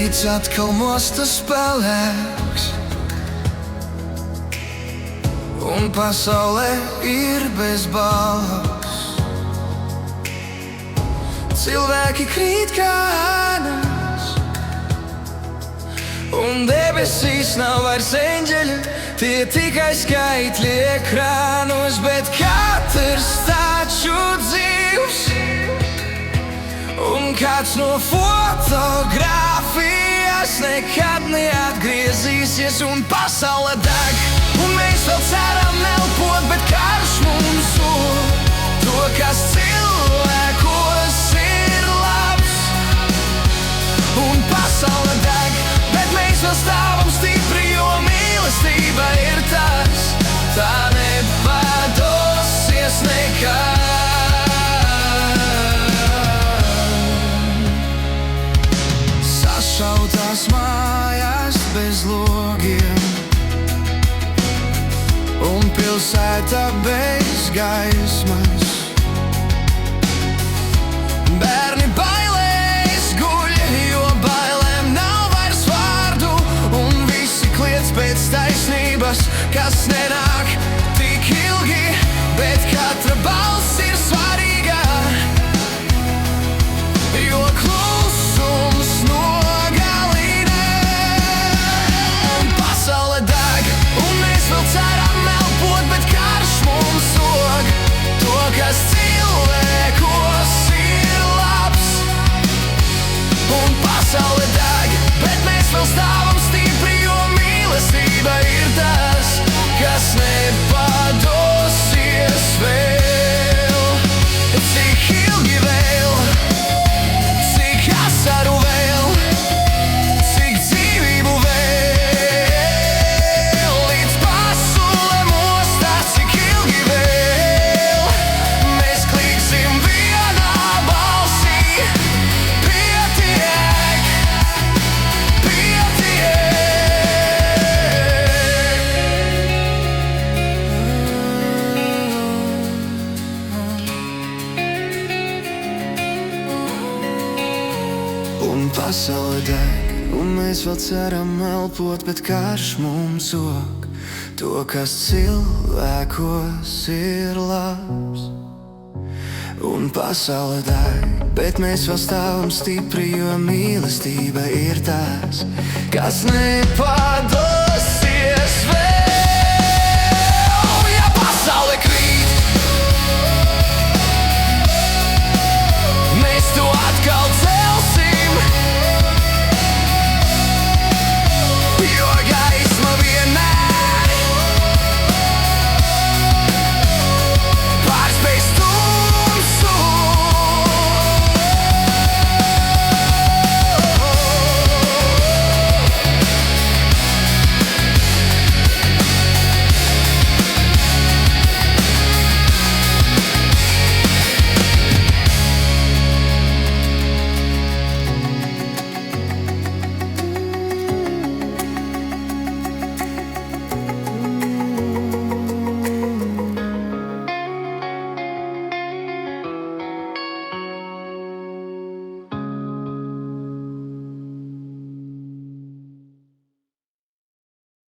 rīts atkal mostas spēlēks, un pasaulē ir bezbalks. Cilvēki krīt kā ēnas, un debesīs nav vairs eņģeļi, tie tikai skaitļi ekrānos, bet katrs taču dzīvs. Un kāds no fotogrāfijas nekad neatgriezīsies, un pasaule deg, un mēs vēl ceram elpot, bet karš mums sod to, kas cilvēkos ir labs. Un pasaule deg, bet mēs vēl stāvam stipri, jo mīlestība ir tas, tā nepadosies nekad. Sašautās mājās bez logiem, un pilsēta bez gaismas. Bērni bailēs guļ, jo bailēm nav vairs vārdu, un visi kliedz pēc taisnības, kas nenāk tik ilgi, bet katra balss ir svarīga, jo klusums nogalina. Un pasaule deg, un mēs vēl ceram elpot, bet karš mums sog to, kas cilvēkos ir labs. Un pasaule deg, bet mēs vēl stāvam stipri, jo mīlestība ir tas, kas nepadosies vēl. Cik ilgi vēl, cik asaru vēl, cik dzīvību vēl, līdz pasaule mostās, cik ilgi vēl. Mēs kliksim vienā balsī, pietiek, pietiek. Un pasaule deg, un mēs vēl ceram elpot, bet karš mums sog to, kas cilvēkos ir labs. Un pasaule deg, bet mēs vēl stāvam stipri, jo mīlestība ir tās, kas nepados.